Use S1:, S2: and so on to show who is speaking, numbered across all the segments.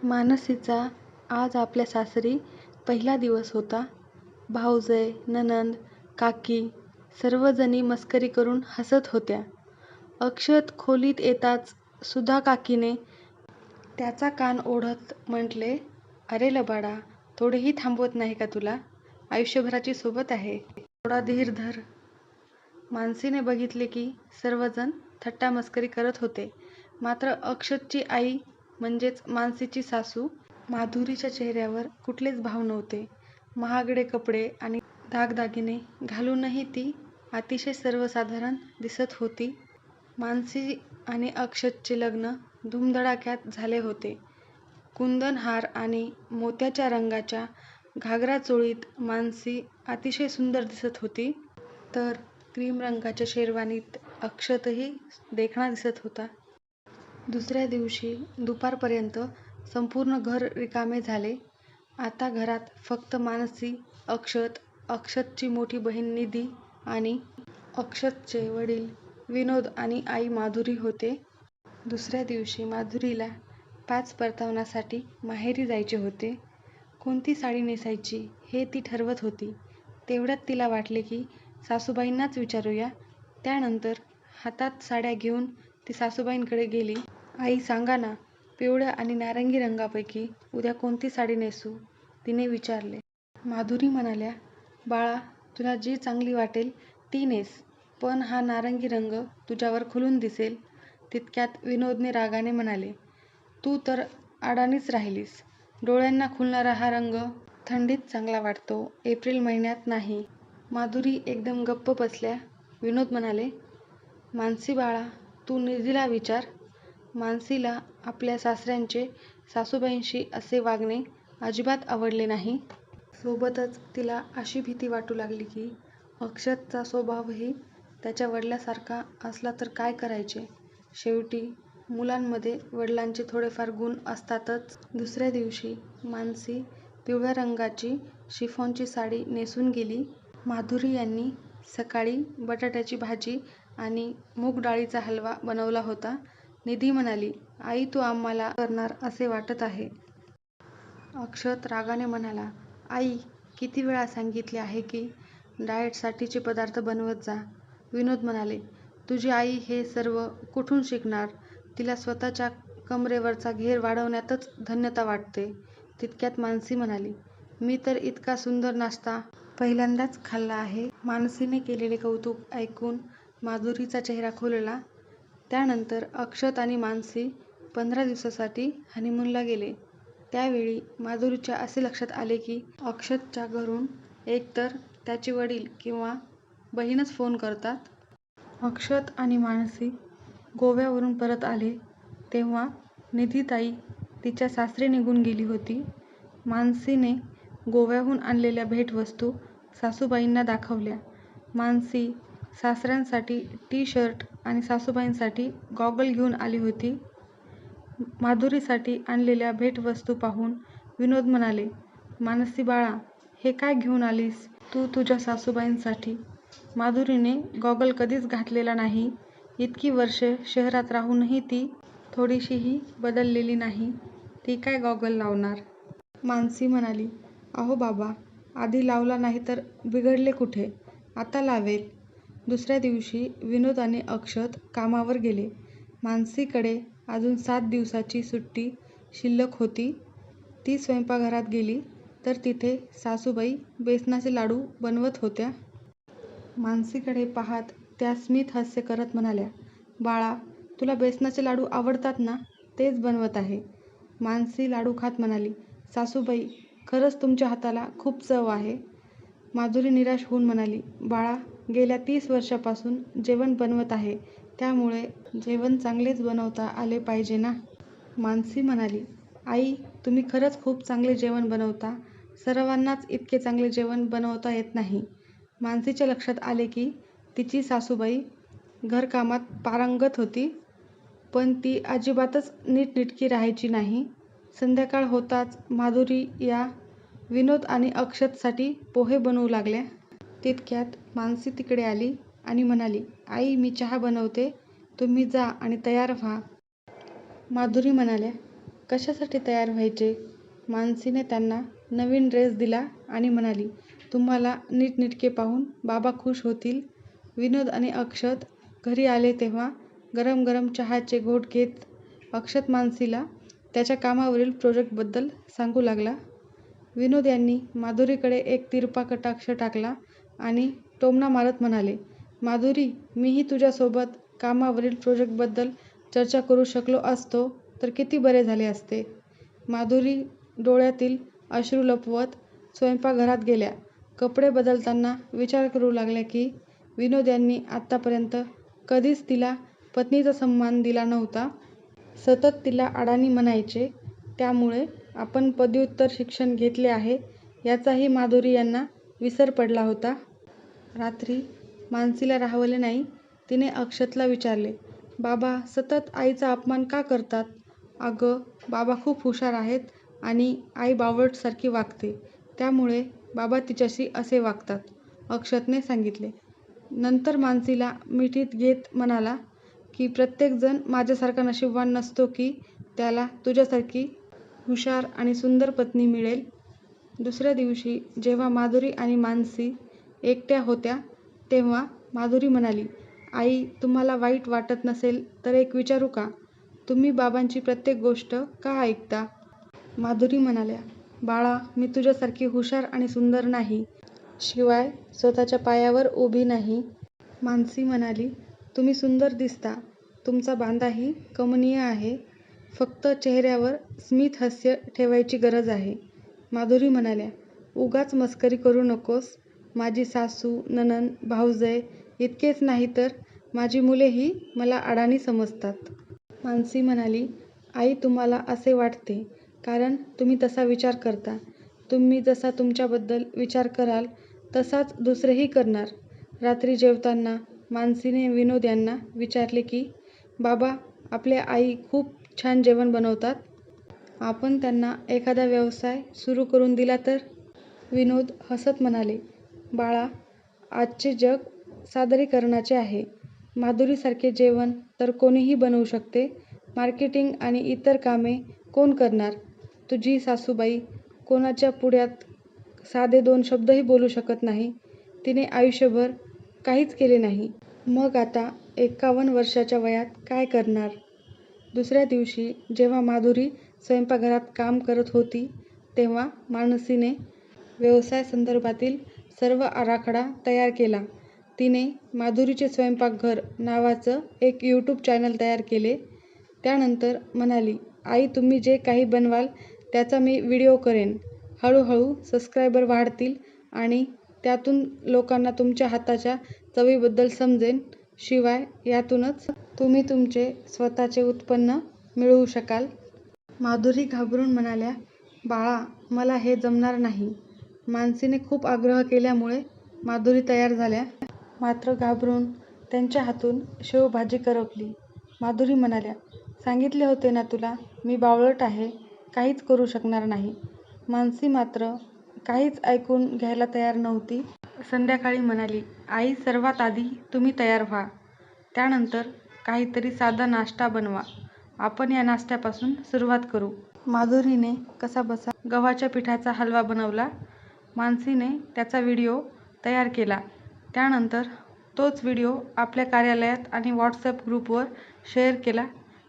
S1: मानसीचा आज आपल्या सासरी पहिला दिवस होता. भाऊजय, नणंद, काकी सर्वजणी मस्करी करून हसत होत्या. अक्षत खोलीत येताच सुधा काकीने त्याचा कान ओढत म्हटले, "अरे लबाडा, थोडेही थांबवत नाही का तुला? आयुष्यभराची सोबत आहे. थोडा धीर धर." मानसीने बघितले की सर्वजण थट्टा मस्करी करत होते. मात्र अक्षतची आई म्हणजेच मानसीची सासू माधुरीच्या चेहऱ्यावर कुठलेच भाव नव्हते. महागडे कपडे आणि दागदागिने घालूनही ती अतिशय सर्वसाधारण दिसत होती. मानसी आणि अक्षतचे लग्न धूमधडाक्यात झाले होते. कुंदन हार आणि मोत्याच्या रंगाच्या घागरा चोळीत मानसी अतिशय सुंदर दिसत होती, तर क्रीम रंगाच्या शेरवानीत अक्षतही देखणा दिसत होता. दुसऱ्या दिवशी दुपारपर्यंत संपूर्ण घर रिकामे झाले. आता घरात फक्त मानसी, अक्षत, अक्षतची मोठी बहीण निधी आणि अक्षतचे वडील विनोद आणि आई माधुरी होते. दुसऱ्या दिवशी माधुरीला पाच परतावण्यासाठी माहेरी जायचे होते. कोणती साडी नेसायची हे ती ठरवत होती. तेवढ्यात तिला वाटले की सासूबाईंनाच विचारूया. त्यानंतर हातात साड्या घेऊन ती सासूबाईंकडे गेली. "आई सांगा ना, पिवळ्या आणि नारंगी रंगापैकी उद्या कोणती साडी नेसू?" तिने विचारले. माधुरी म्हणाल्या, "बाळा, तुला जी चांगली वाटेल ती नेस, पण हा नारंगी रंग तुझ्यावर खुलून दिसेल." तितक्यात विनोदने रागाने म्हणाले, "तू तर अडाणीच राहिलीस. डोळ्यांना खुलणारा हा रंग थंडीत चांगला वाटतो, एप्रिल महिन्यात नाही." माधुरी एकदम गप्प बसल्या. विनोद म्हणाले, "मानसी बाळा, तू निधीला विचार." मानसीला आपल्या सासऱ्यांचे सासूबाईंशी असे वागणे अजिबात आवडले नाही. सोबतच तिला अशी भीती वाटू लागली की अक्षतचा स्वभावही त्याच्या वडिलांसारखा असला तर काय करायचे. शेवटी मुलांमध्ये वडिलांचे थोडेफार गुण असतातच. दुसऱ्या दिवशी मानसी पिवळ्या रंगाची शिफॉनची साडी नेसून गेली. माधुरी यांनी सकाळी बटाट्याची भाजी आणि मूग डाळीचा हलवा बनवला होता. निधी म्हणाली, "आई, तू आम्हाला करणार असे वाटत आहे." अक्षत रागाने म्हणाला, "आई, किती वेळा सांगितले आहे की डाएटसाठीचे पदार्थ बनवत जा." विनोद म्हणाले, "तुझी आई हे सर्व कुठून शिकणार? तिला स्वतःच्या कमरेवरचा घेर वाढवण्यातच धन्यता वाटते." तितक्यात मानसी म्हणाली, "मी तर इतका सुंदर नाश्ता पहिल्यांदाच खाल्ला आहे." मानसीने केलेले कौतुक ऐकून माधुरीचा चेहरा खुलला. त्यानंतर अक्षत आणि मानसी 15 दिवसांसाठी हनीमूनला गेले. त्यावेळी माधुरीच्या असे लक्षात आले की अक्षतच्या घरून एकतर त्याचे वडील किंवा बहीणच फोन करतात. अक्षत आणि मानसी गोव्यावरून परत आले तेव्हा निधीताई तिच्या सासरी निघून गेली होती. मानसीने गोव्याहून आणलेल्या भेटवस्तू सासूबाईंना दाखवल्या. मानसी सासऱ्यांसाठी टी-शर्ट आणि सासूबाईंसाठी गॉगल घेऊन आली होती. माधुरीसाठी आणलेल्या भेटवस्तू पाहून विनोद म्हणाले, "मानसी बाळा, हे काय घेऊन आलीस तू तुझ्या सासूबाईंसाठी?" माधुरीने गॉगल कधीच घातलेला नाही. इतकी वर्षे शहरात राहूनही ती थोडीशीही बदललेली नाही. ती काय गॉगल लावणार? मानसी म्हणाली, "अहो बाबा, आधी लावला नाही तर बिघडले कुठे? आता लावेल." दुसऱ्या दिवशी विनोद आणि अक्षत कामावर गेले. मानसीकडे अजून 7 दिवसाची सुट्टी शिल्लक होती. ती स्वयंपाकघरात गेली तर तिथे सासूबाई बेसनाचे लाडू बनवत होत्या. मानसीकडे पाहत त्या स्मित हास्य करत म्हणाल्या, "बाळा, तुला बेसनाचे लाडू आवडतात ना? तेच बनवत आहे." मानसी लाडू खात म्हणाली, "सासूबाई, खरंच तुमच्या हाताला खूप चव आहे." माधुरी निराश होऊन म्हणाली, "बाळा, गेल्या 30 वर्षांपासून जेवण बनवत आहे, त्यामुळे जेवण चांगलेच बनवता आले पाहिजे ना." मानसी म्हणाली, "आई, तुम्ही खरंच खूप चांगले जेवण बनवता. सर्वांनाच इतके चांगले जेवण बनवता येत नाही." मानसीच्या लक्षात आले की तिची सासूबाई घरकामात पारंगत होती, पण ती अजिबातच नीटनेटकी राहायची नाही. संध्याकाळ होताच माधुरी या विनोद आणि अक्षतसाठी पोहे बनवू लागल्या. तितक्यात मानसी तिकडे आली आणि म्हणाली, "आई, मी चहा बनवते, तुम्ही जा आणि तयार व्हा." माधुरी म्हणाल्या, कशासाठी तयार व्हायचे? मानसीने त्यांना नवीन ड्रेस दिला आणि म्हणाली, तुम्हाला नीटनेटके पाहून बाबा खुश होतील. विनोद आणि अक्षत घरी आले तेव्हा गरम गरम चहाचे घोट घेत अक्षत मानसीला त्याच्या कामावरील प्रोजेक्टबद्दल सांगू लागला. विनोद यांनी माधुरीकडे एक तिरपा कटाक्ष टाकला आणि टोमणा मारत म्हणाले, माधुरी, मीही तुझ्यासोबत कामावरील प्रोजेक्टबद्दल चर्चा करू शकलो असतो तर किती बरे झाले असते. माधुरी डोळ्यातील अश्रू लपवत स्वयंपाकघरात गेल्या. कपडे बदलताना विचार करू लागल्या की विनोद यांनी आत्तापर्यंत कधीच तिला पत्नीचा सन्मान दिला नव्हता. सतत तिला अडाणी म्हणायचे. त्यामुळे आपण पदव्युत्तर शिक्षण घेतले आहे याचाही माधुरी यांना विसर पडला होता. रात्री मानसीला राहवले नाही. तिने अक्षतला विचारले, बाबा सतत आईचा अपमान का करतात? अगं, बाबा खूप हुशार आहेत आणि आई बावळटसारखी वागते. त्यामुळे बाबा तिच्याशी असे वागतात, अक्षतने सांगितले. नंतर मानसीला मिठीत घेत म्हणाला की प्रत्येकजण माझ्यासारखा नशीबवान नसतो की त्याला तुझ्यासारखी हुशार आणि सुंदर पत्नी मिळेल. दुसऱ्या दिवशी जेव्हा माधुरी आणि मानसी एकट्या होत्या तेव्हा माधुरी म्हणाली, आई, तुम्हाला वाईट वाटत नसेल तर एक विचारू का? तुम्ही बाबांची प्रत्येक गोष्ट का ऐकता? माधुरी म्हणाल्या, बाळा, मी तुझ्यासारखी हुशार आणि सुंदर नाही. शिवाय स्वतःच्या पायावर उभी नाही. मानसी म्हणाली, तुम्ही सुंदर दिसता. तुमचा बांधाही कमनीय आहे. फक्त चेहऱ्यावर स्मित हास्य ठेवायची गरज आहे. माधुरी म्हणाल्या, उगाच मस्करी करू नकोस. माझी सासू, नणंद, भाऊजय इतकेच नाही तर माझी मुलेही मला अडाणी समजतात. मानसी म्हणाली, आई, तुम्हाला असे वाटते कारण तुम्ही तसा विचार करता. तुम्ही जसा तुमच्याबद्दल विचार कराल तसाच दुसरेही करणार. रात्री जेवताना मानसीने विनोद यांना विचारले की बाबा, आपल्या आई खूप छान जेवण बनवतात. आपण त्यांना एखादा व्यवसाय सुरू करून दिला तर? विनोद हसत म्हणाले, बाळा, आजचे जग सादरीकरणाचे आहे. माधुरीसारखे जेवण तर कोणीही बनवू शकते. मार्केटिंग आणि इतर कामे कोण करणार? तुझी सासूबाई कोणाच्या पुढ्यात साधे 2 शब्दही बोलू शकत नाही. तिने आयुष्यभर काहीच केले नाही. मग आता 51 वर्षाच्या वयात काय करणार? दुसऱ्या दिवशी जेव्हा माधुरी स्वयंपाकघरात काम करत होती तेव्हा मानसीने व्यवसायासंदर्भातील सर्व आराखडा तयार केला. तिने माधुरीचे स्वयंपाकघर नावाचं एक यूट्यूब चॅनल तयार केले. त्यानंतर म्हणाली, आई, तुम्ही जे काही बनवाल त्याचा मी व्हिडिओ करेन. हळूहळू सबस्क्रायबर वाढतील आणि त्यातून लोकांना तुमच्या हाताच्या चवीबद्दल समजेल. शिवाय यातूनच तुम्ही तुमचे स्वतःचे उत्पन्न मिळवू शकाल. माधुरी घाबरून म्हणाल्या, बाळा, मला हे जमणार नाही. मानसीने खूप आग्रह केल्यामुळे माधुरी तयार झाल्या. मात्र घाबरून त्यांच्या हातून शेवभाजी करपली. माधुरी म्हणाल्या, सांगितले होते ना तुला, मी बावळट आहे, काहीच करू शकणार नाही. मानसी मात्र काहीच ऐकून घ्यायला तयार नव्हती. संध्याकाळी म्हणाली, आई, सर्वात आधी तुम्ही तयार व्हा. त्यानंतर काहीतरी साधा नाश्ता बनवा. आपण या नाश्त्यापासून सुरुवात करू. माधुरीने कसाबसा गव्हाच्या पिठाचा हलवा बनवला. मानसीने त्याचा व्हिडिओ तयार केला. त्यानंतर तोच व्हिडिओ आपल्या कार्यालयात आणि व्हॉट्सॲप ग्रुपवर शेअर केला.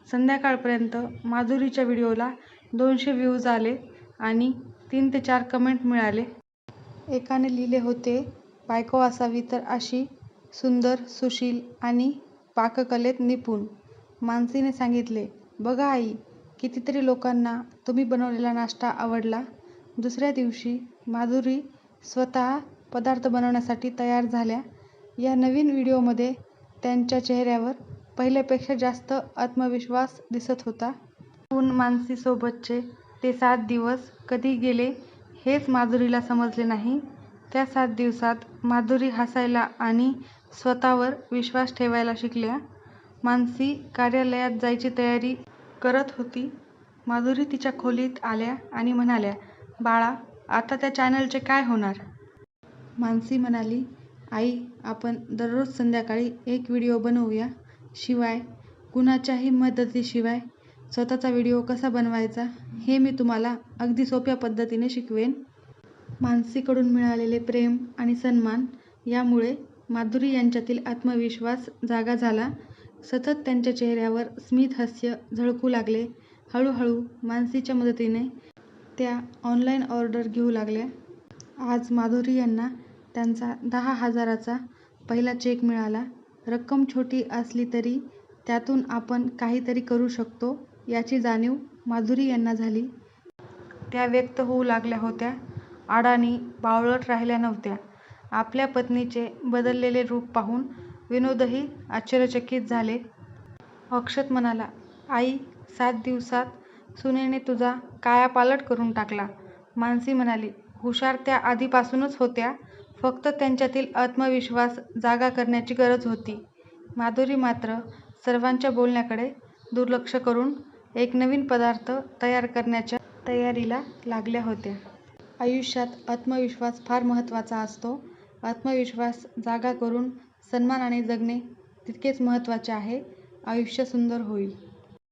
S1: संध्याकाळपर्यंत माधुरीच्या व्हिडिओला 200 व्ह्यूज आले आणि 3 ते 4 कमेंट मिळाले. एकाने लिहिले होते, बायको असावी तर अशी, सुंदर, सुशील आणि पाककलेत निपुण. मानसीने सांगितले, बघा आई, कितीतरी लोकांना तुम्ही बनवलेला नाश्ता आवडला. दुसऱ्या दिवशी माधुरी स्वतः पदार्थ बनवण्यासाठी तयार झाल्या. या नवीन व्हिडिओमध्ये त्यांच्या चेहऱ्यावर पहिल्यापेक्षा जास्त आत्मविश्वास दिसत होता. सून मानसीसोबतचे ते 7 दिवस कधी गेले हेच माधुरीला समजले नाही. त्या 7 दिवसात माधुरी हसायला आणि स्वतःवर विश्वास ठेवायला शिकल्या. मानसी कार्यालयात जायची तयारी करत होती. माधुरी तिच्या खोलीत आल्या आणि म्हणाल्या, बाळा, आता त्या चॅनलचे काय होणार? मानसी म्हणाली, आई, आपण दररोज संध्याकाळी एक व्हिडिओ बनवूया. शिवाय कुणाच्याही मदतीशिवाय स्वतःचा व्हिडिओ कसा बनवायचा हे मी तुम्हाला अगदी सोप्या पद्धतीने शिकवेन. मानसीकडून मिळालेले प्रेम आणि सन्मान यामुळे माधुरी यांच्यातील आत्मविश्वास जागा झाला. सतत त्यांच्या चेहऱ्यावर स्मित हास्य झळकू लागले. हळूहळू मानसीच्या मदतीने त्या ऑनलाईन ऑर्डर घेऊ लागल्या. आज माधुरी यांना त्यांचा 10,000चा पहिला चेक मिळाला. रक्कम छोटी असली तरी त्यातून आपण काहीतरी करू शकतो याची जाणीव माधुरी यांना झाली. त्या व्यक्त होऊ लागल्या होत्या. अडाणी, बावळट राहिल्या नव्हत्या. आपल्या पत्नीचे बदललेले रूप पाहून विनोदही आश्चर्यचकित झाले. अक्षत म्हणाला, आई, 7 दिवसात सुनेने तुझा कायापालट करून टाकला. मानसी म्हणाली, हुशार त्या आधीपासूनच होत्या, फक्त त्यांच्यातील आत्मविश्वास जागा करण्याची गरज होती. माधुरी मात्र सर्वांच्या बोलण्याकडे दुर्लक्ष करून एक नवीन पदार्थ तयार करण्याच्या तयारीला लागल्या होत्या. आयुष्यात आत्मविश्वास फार महत्त्वाचा असतो. आत्मविश्वास जागा करून सन्मानाने जगणे तितकेच महत्त्वाचे आहे. आयुष्य सुंदर होईल.